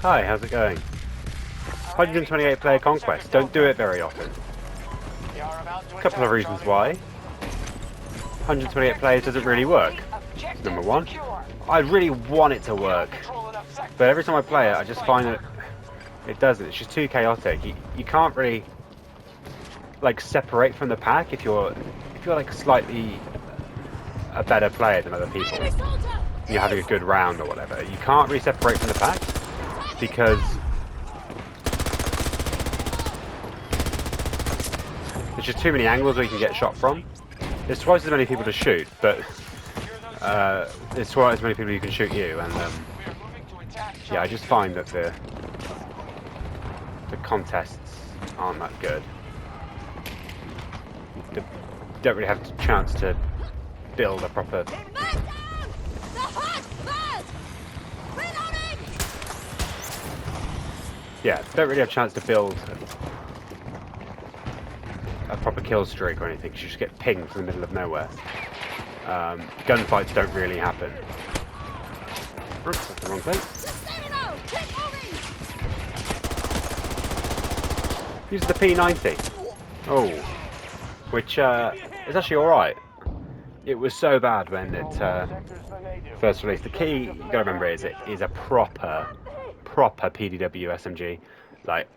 Hi, how's it going? 128 player conquest. Don't do it very often. A couple of reasons why. 128 players doesn't really work. Number one. I really want it to work, but every time I play it, I just find that it doesn't. It's just too chaotic. You can't really like separate from the pack if you're like slightly a better player than other people. You're having a good round or whatever. You can't really separate from the pack because there's just too many angles where you can get shot from. There's twice as many people to shoot, but there's twice as many people who can shoot you, and yeah, I just find that the contests aren't that good. You don't really have a chance to build a proper... Yeah, don't really have a chance to build a proper kill streak or anything, because you just get pinged from the middle of nowhere. Gunfights don't really happen. Oops, that's the wrong place. Use the P90. Oh, which is actually alright. It was so bad when it first released. The key, you gotta remember, is it is a proper PDW SMG. Like,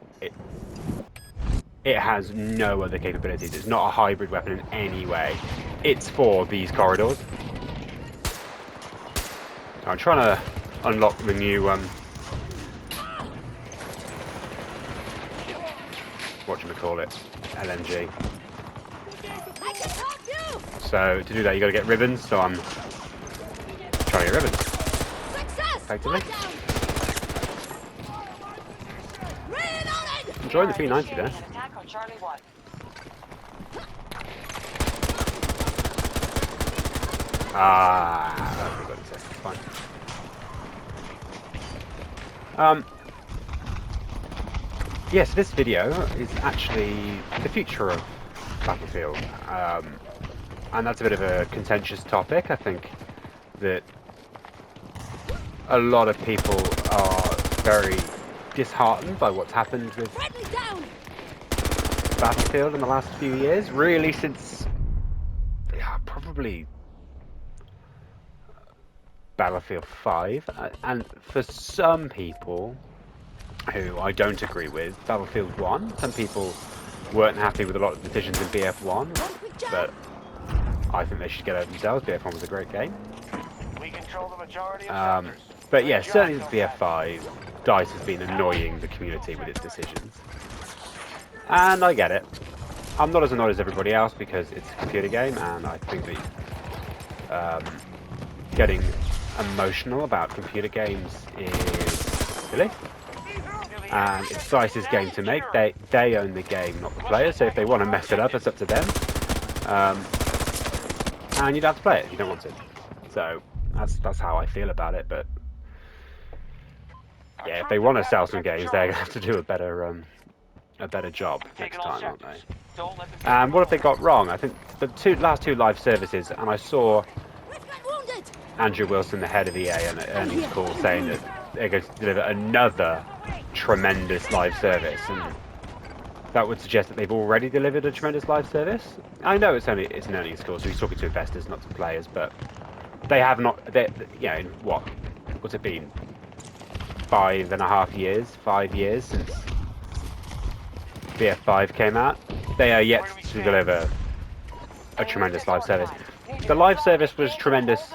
it has no other capabilities. It's not a hybrid weapon in any way. It's for these corridors. I'm trying to unlock the new whatchamacallit, LMG. So to do that you gotta get ribbons, so I'm trying to get ribbons. Effectively. Enjoying the P90 there. Ah, that's good. Fine. Yes, this video is actually the future of Battlefield, and that's a bit of a contentious topic. I think that a lot of people are very disheartened by what's happened with Battlefield in the last few years, really since probably Battlefield 5, and for some people who I don't agree with, Battlefield 1. Some people weren't happy with a lot of decisions in BF1, but I think they should get over themselves. BF1 was a great game. But yeah, certainly since BF5, DICE has been annoying the community with its decisions. And I get it. I'm not as annoyed as everybody else because it's a computer game, and I think that getting emotional about computer games is silly. And it's DICE's game to make. They own the game, not the players. So if they want to mess it up, it's up to them. And you'd have to play it if you don't want to. So that's how I feel about it. But yeah, if they want to sell some games, they're gonna have to do a better job next time, aren't they? And what have they got wrong? I think the last two live services, and I saw Andrew Wilson, the head of EA, on an earnings call saying that they're going to deliver another tremendous live service, and that would suggest that they've already delivered a tremendous live service. I know it's an earnings call, so he's talking to investors, not to players, but they have not. What's it been? 5.5 years, 5 years since BF5 came out. They are yet to deliver a tremendous live service. The live service was tremendous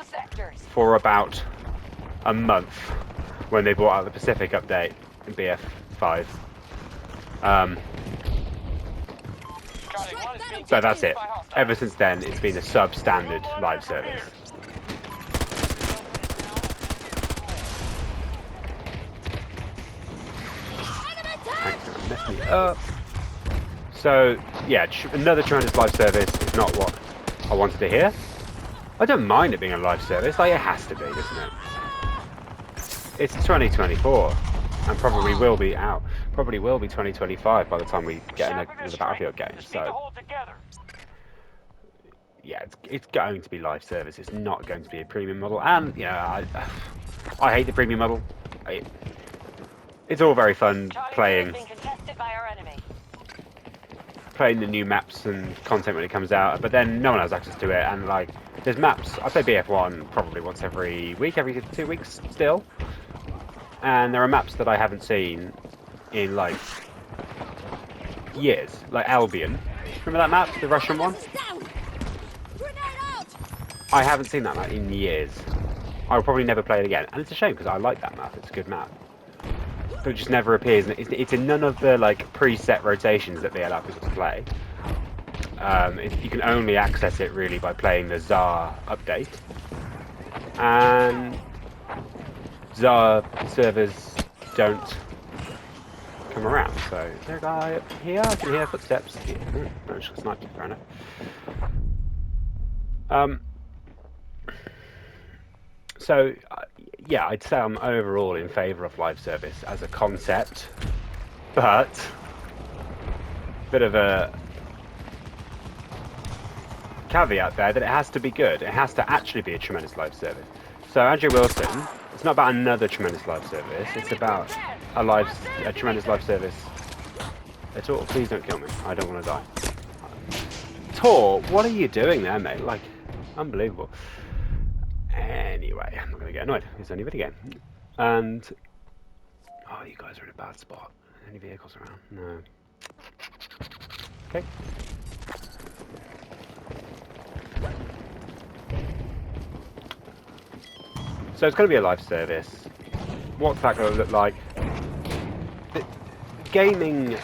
for about a month when they brought out the Pacific update in BF5. So that's it. Ever since then, it's been a substandard live service. Mess me up. So yeah, another tremendous live service is not what I wanted to hear. I don't mind it being a live service, like it has to be, doesn't it? It's 2024, and probably will be 2025 by the time we get another Battlefield game. So yeah, it's going to be live service. It's not going to be a premium model, and yeah, I hate the premium model. it's all very fun playing the new maps and content when it comes out, but then no one has access to it, and like there's maps. I play BF1 probably once every week, every 2 weeks still, and there are maps that I haven't seen in like years, like Albion. Remember that map, the Russian one? I haven't seen that map in years. I'll probably never play it again, and it's a shame because I like that map. It's a good map. But it just never appears. It's in none of the like preset rotations that they allow people to play. You can only access it really by playing the Tsar update, and Tsar servers don't come around. So is there a guy up here? I can hear footsteps. No, it's just sniped. Fair enough. So, yeah, I'd say I'm overall in favour of live service as a concept, but bit of a caveat there that it has to be good. It has to actually be a tremendous live service. So Andrew Wilson, it's not about another tremendous live service. It's about a tremendous live service at all. Please don't kill me. I don't want to die. Tor, what are you doing there, mate? Like, unbelievable. Anyway, I'm not going to get annoyed. It's only a video game. And... oh, you guys are in a bad spot. Any vehicles around? No. Okay. So it's going to be a live service. What's that going to look like? The gaming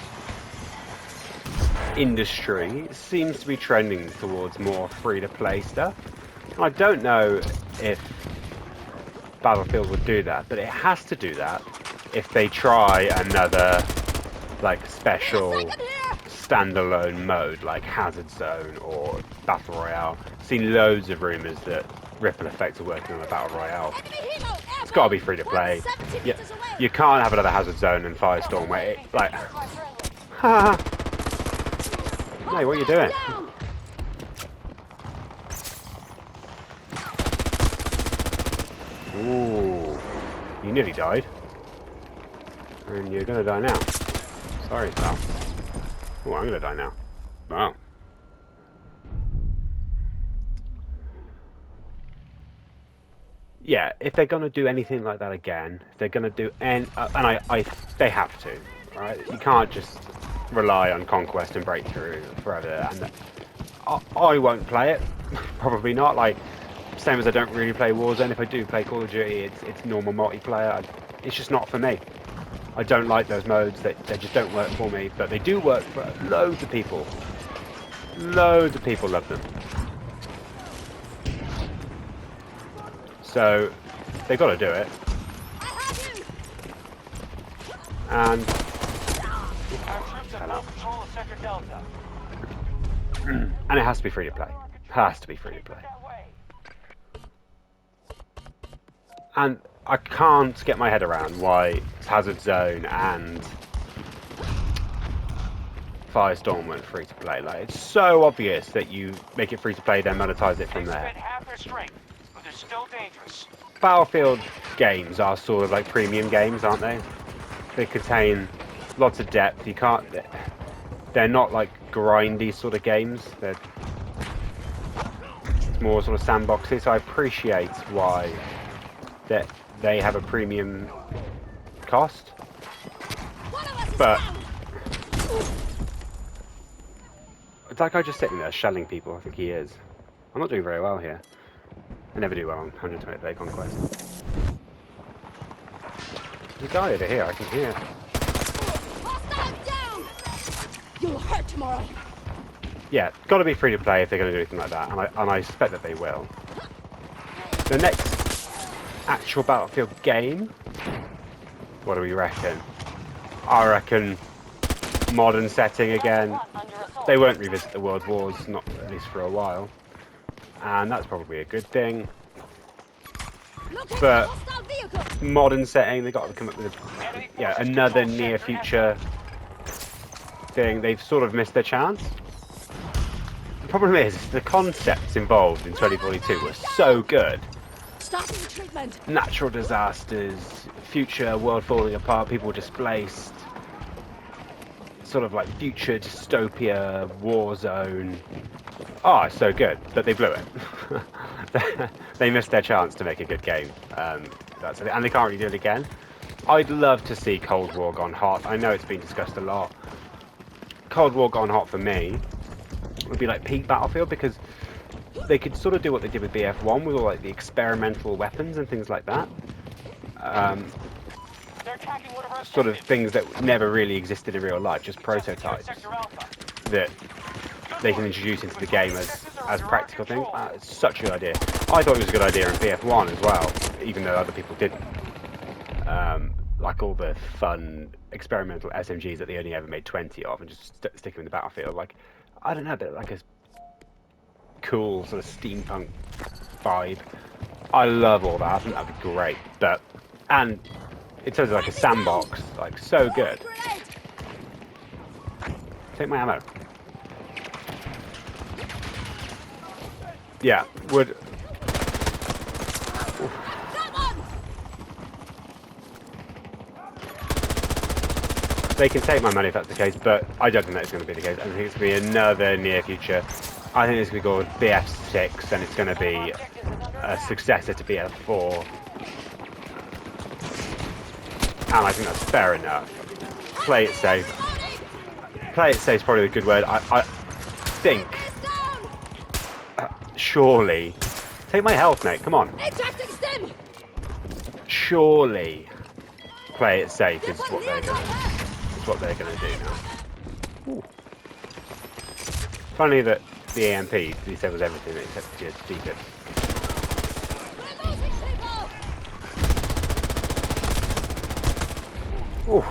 industry seems to be trending towards more free-to-play stuff. I don't know if Battlefield would do that, but it has to do that if they try another like special standalone mode like Hazard Zone or Battle Royale. I've seen loads of rumours that Ripple Effect are working on a Battle Royale. It's got to be free to play. You can't have another Hazard Zone and Firestorm where it like... haha. Hey, what are you doing? Ooh, you nearly died. And you're gonna die now. Sorry, pal. Oh, I'm gonna die now. Wow. Yeah, if they're gonna do anything like that again, if they're gonna do, and they have to, right? You can't just rely on Conquest and Breakthrough forever. And I won't play it. Probably not. Like. Same as I don't really play Warzone. If I do play Call of Duty, it's normal multiplayer. It's just not for me. I don't like those modes. They just don't work for me. But they do work for loads of people. Loads of people love them. So they've got to do it. And and it has to be free to play. Has to be free to play. And I can't get my head around why Hazard Zone and Firestorm went free to play. Like, it's so obvious that you make it free to play, then monetize it from there. Battlefield games are sort of like premium games, aren't they? They contain lots of depth. You can't. They're not like grindy sort of games. They're more sort of sandboxy. So I appreciate why that they have a premium cost, but it's like I'm just sitting there shelling people. I think he is. I'm not doing very well here. I never do well on 120 play Conquest. There's a guy over here. I can hear. You'll hurt tomorrow. Yeah, got to be free to play if they're going to do anything like that, and I suspect that they will. The next actual Battlefield game, what do we reckon? I reckon modern setting again. They won't revisit the World Wars, not at least for a while, and that's probably a good thing. But modern setting, they've got to come up with another near future thing. They've sort of missed their chance. The problem is the concepts involved in 2042 were so good. Starting treatment. Natural disasters, future world falling apart, people displaced, sort of like future dystopia, war zone. Oh, it's so good, but they blew it. They missed their chance to make a good game. And they can't really do it again. I'd love to see Cold War gone hot. I know it's been discussed a lot. Cold War gone hot for me would be like peak Battlefield, because they could sort of do what they did with BF1 with all like the experimental weapons and things like that. Sort of things that never really existed in real life, just prototypes that they can introduce into the game as practical things. It's such a good idea. I thought it was a good idea in BF1 as well, even though other people didn't. Like all the fun experimental SMGs that they only ever made 20 of and just stick them in the battlefield. Like, I don't know, but like a cool sort of steampunk vibe. I love all that. I think that'd be great. But, and in terms of like a sandbox, like so good. Take my ammo. Yeah, would. They can take my money if that's the case, but I don't think that's going to be the case. I think it's going to be another near future. I think it's going to be called BF6, and it's going to be a successor to BF4. And I think that's fair enough. Play it safe. Play it safe is probably a good word. I think. Surely. Take my health, mate. Come on. Surely. Play it safe is what they're going to. What they're going to do now. Ooh. Funny that the AMP, he said, was everything except just defib. Ooh.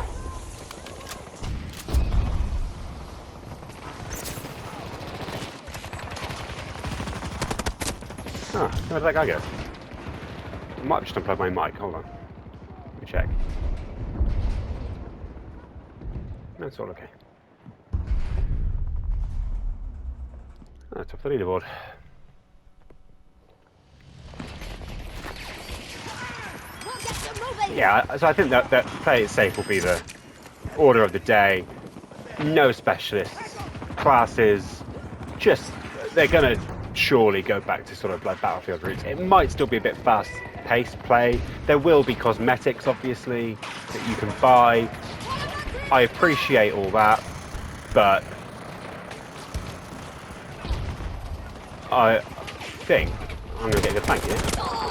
Oh, where did that guy go? I might have just unplugged my mic. Hold on. Let me check. That's all okay. Top of the leaderboard. Yeah, so I think that play it safe will be the order of the day. No specialists, classes, just they're gonna surely go back to sort of like Battlefield roots. It might still be a bit fast-paced play. There will be cosmetics, obviously, that you can buy. I appreciate all that, but I think I'm going to get a good thank you.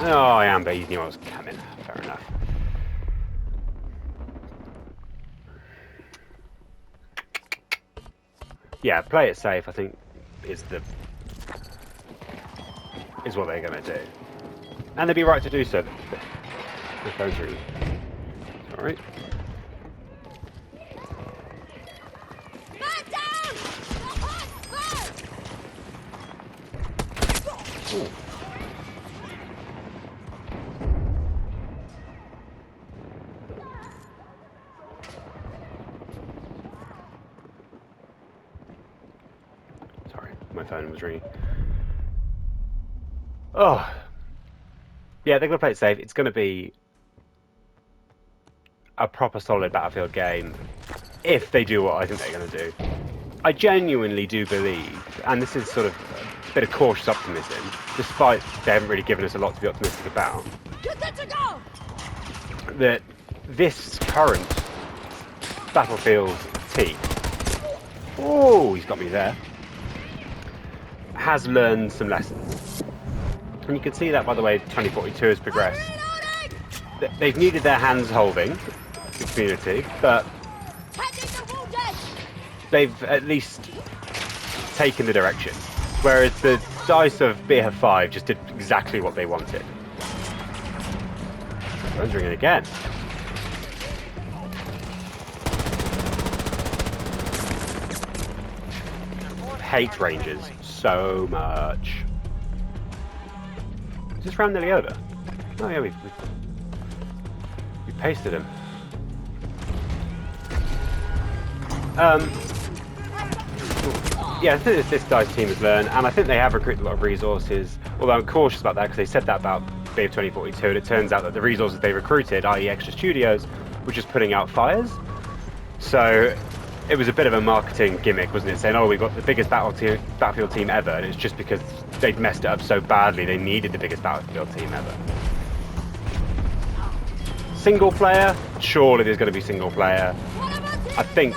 Oh, I am, but you knew I was coming. Fair enough. Yeah, play it safe, I think, is what they're going to do. And they'd be right to do so. The phone's ringing. Alright. Ooh. Sorry, my phone was ringing. Oh. Yeah, they're going to play it safe. It's going to be a proper solid Battlefield game if they do what I think they're going to do. I genuinely do believe, and this is sort of a bit of cautious optimism, despite they haven't really given us a lot to be optimistic about, that this current Battlefield team, oh, he's got me there, has learned some lessons. And you can see that by the way 2042 has progressed. They've needed their hands holding, the community, but they've at least taken the direction. Whereas the DICE of BF5 just did exactly what they wanted. Phone's ringing again. Hate Rangers so much. Is this round nearly over? Oh yeah, we pasted him. Yeah, I think this DICE team has learned, and I think they have recruited a lot of resources, although I'm cautious about that because they said that about XP of 2042, and it turns out that the resources they recruited, i.e. extra studios, were just putting out fires. So it was a bit of a marketing gimmick, wasn't it? Saying, oh, we've got the biggest Battlefield team ever, and it's just because they'd messed it up so badly they needed the biggest Battlefield team ever. Single player? Surely there's going to be single player. I think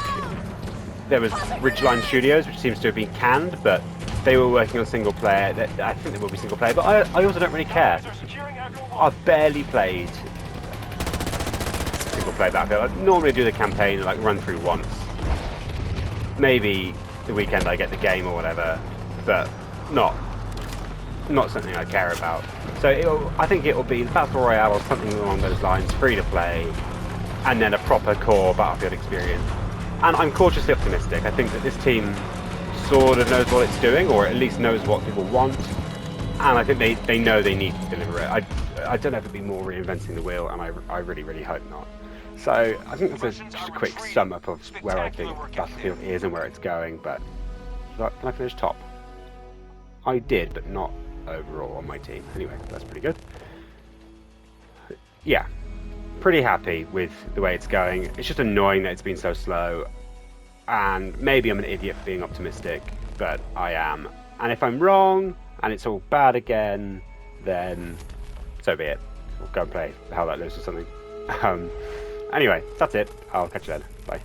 there was Ridgeline Studios, which seems to have been canned, but they were working on single player. I think there will be single player, but I also don't really care. I've barely played single player Battlefield. I normally do the campaign and like run through once. Maybe the weekend I get the game or whatever, but not something I care about. So I think it'll be Battle Royale or something along those lines, free to play, and then a proper core Battlefield experience. And I'm cautiously optimistic. I think that this team sort of knows what it's doing, or at least knows what people want, and I think they know they need to deliver it. I don't know if it'd be more reinventing the wheel, and I really, really hope not. So I think that's just a quick sum up of where I think Battlefield is and where it's going, but can I finish top? I did, but not overall on my team. Anyway, that's pretty good. Yeah, pretty happy with the way it's going. It's just annoying that it's been so slow, and maybe I'm an idiot for being optimistic, but I am. And if I'm wrong, and it's all bad again, then so be it. We'll go and play How That Loose or something. Anyway, that's it. I'll catch you then. Bye.